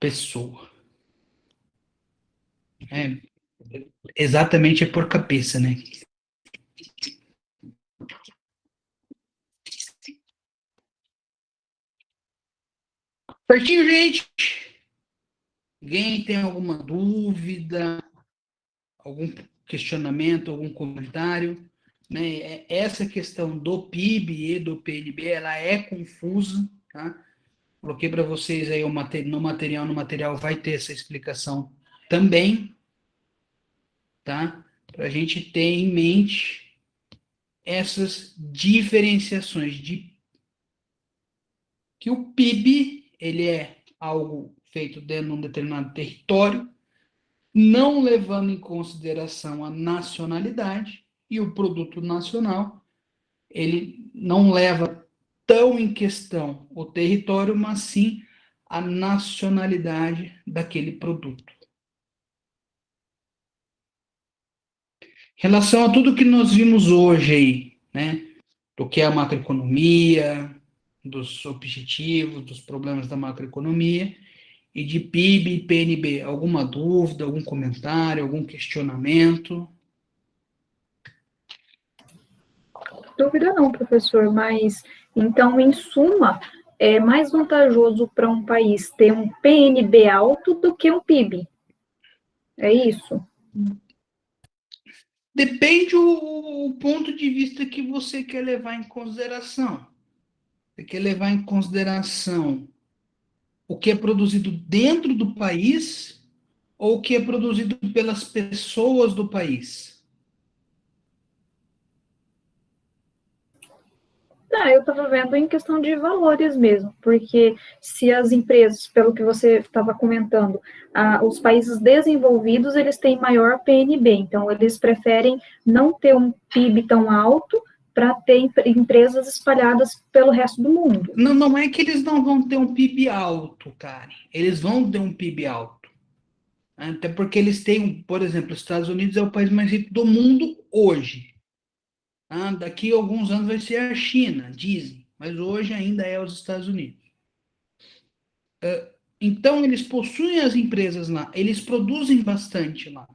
pessoa. É, exatamente é por cabeça, né? Certinho, gente? Alguém tem alguma dúvida, algum questionamento, algum comentário? Né? Essa questão do PIB e do PNB, ela é confusa, tá? Coloquei para vocês aí no material vai ter essa explicação também, tá? Para a gente ter em mente essas diferenciações de que o PIB ele é algo feito dentro de um determinado território, não levando em consideração a nacionalidade, e o produto nacional ele não leva tão em questão o território, mas sim a nacionalidade daquele produto. Em relação a tudo que nós vimos hoje aí, né, do que é a macroeconomia, dos objetivos, dos problemas da macroeconomia, e de PIB e PNB, alguma dúvida, algum comentário, algum questionamento? Dúvida não, professor, mas então, em suma, é mais vantajoso para um país ter um PNB alto do que um PIB. É isso? Depende o ponto de vista que você quer levar em consideração. Você quer levar em consideração o que é produzido dentro do país ou o que é produzido pelas pessoas do país? Eu estava vendo em questão de valores mesmo, porque se as empresas, pelo que você estava comentando, os países desenvolvidos, eles têm maior PNB, então eles preferem não ter um PIB tão alto para ter empresas espalhadas pelo resto do mundo. Não, não é que eles não vão ter um PIB alto, Karen. Eles vão ter um PIB alto. Até porque eles têm, por exemplo, os Estados Unidos é o país mais rico do mundo hoje. Daqui a alguns anos vai ser a China, dizem, mas hoje ainda é os Estados Unidos. Então, eles possuem as empresas lá, eles produzem bastante lá.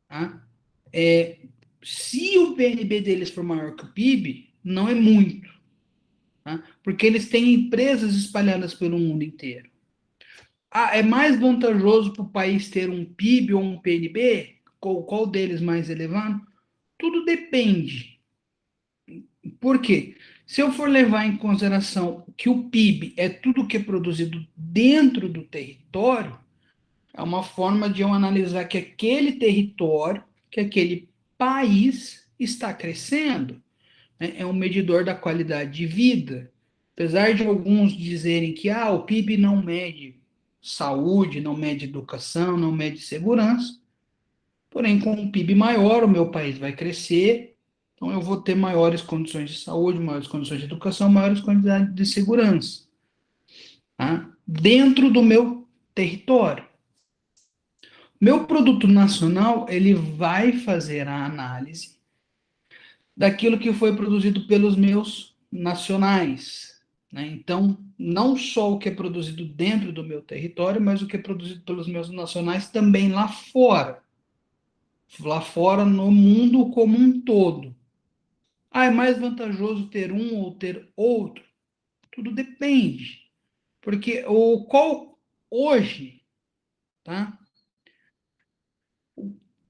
Tá? Se o PNB deles for maior que o PIB, não é muito, tá? Porque eles têm empresas espalhadas pelo mundo inteiro. É mais vantajoso para o país ter um PIB ou um PNB? Qual deles mais elevado? Tudo depende. Por quê? Se eu for levar em consideração que o PIB é tudo que é produzido dentro do território, é uma forma de eu analisar que aquele território, que aquele país está crescendo. Né? É um medidor da qualidade de vida. Apesar de alguns dizerem que o PIB não mede saúde, não mede educação, não mede segurança, porém, com um PIB maior, o meu país vai crescer, então eu vou ter maiores condições de saúde, maiores condições de educação, maiores condições de segurança, tá? Dentro do meu território. Meu produto nacional, ele vai fazer a análise daquilo que foi produzido pelos meus nacionais, né? Então, não só o que é produzido dentro do meu território, mas o que é produzido pelos meus nacionais também lá fora. Lá fora, no mundo como um todo. É mais vantajoso ter um ou ter outro? Tudo depende. Porque hoje, tá?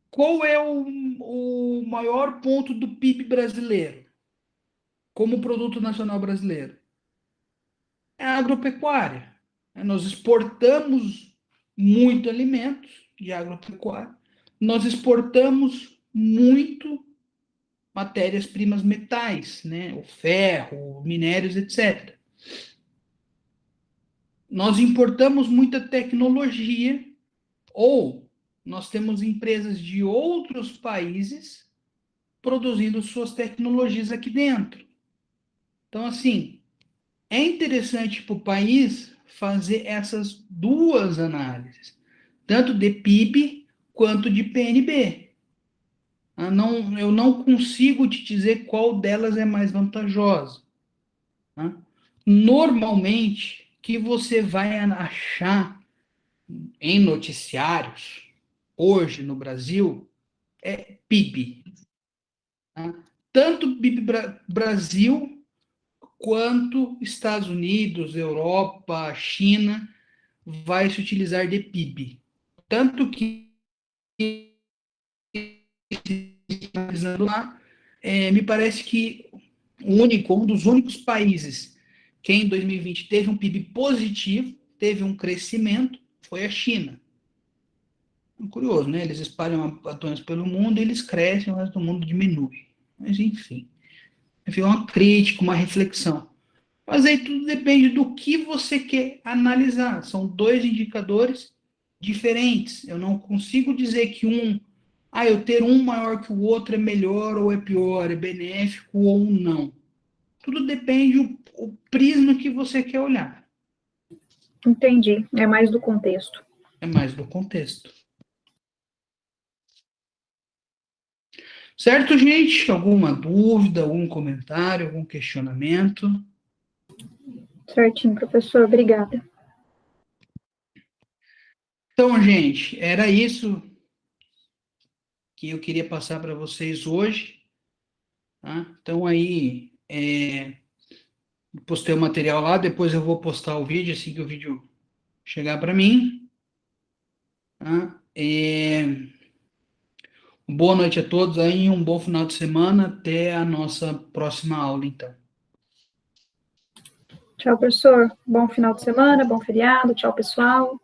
Qual é o maior ponto do PIB brasileiro, como produto nacional brasileiro? É a agropecuária. Nós exportamos muito alimentos de agropecuária, nós exportamos muito matérias-primas metais, né? O ferro, minérios, etc. Nós importamos muita tecnologia, ou nós temos empresas de outros países produzindo suas tecnologias aqui dentro. Então, assim, é interessante para o país fazer essas duas análises, tanto de PIB quanto de PNB. Eu não consigo te dizer qual delas é mais vantajosa. Normalmente, o que você vai achar em noticiários, hoje no Brasil, é PIB. Tanto PIB Brasil, quanto Estados Unidos, Europa, China, vai se utilizar de PIB. Tanto que, lá, me parece que um dos únicos países que em 2020 teve um PIB positivo, teve um crescimento, foi a China. É curioso, né? Eles espalham atões pelo mundo e eles crescem, o resto do mundo diminui. Mas, enfim, é uma crítica, uma reflexão. Mas aí tudo depende do que você quer analisar. São dois indicadores diferentes. Eu não consigo dizer que eu ter um maior que o outro é melhor ou é pior, é benéfico ou não. Tudo depende o prisma que você quer olhar. Entendi. É mais do contexto. É mais do contexto. Certo, gente? Alguma dúvida, algum comentário, algum questionamento? Certinho, professor. Obrigada. Então, gente, era isso que eu queria passar para vocês hoje. Tá? Então, aí, postei o material lá, depois eu vou postar o vídeo, assim que o vídeo chegar para mim. Tá? Boa noite a todos aí, um bom final de semana, até a nossa próxima aula, então. Tchau, professor. Bom final de semana, bom feriado. Tchau, pessoal.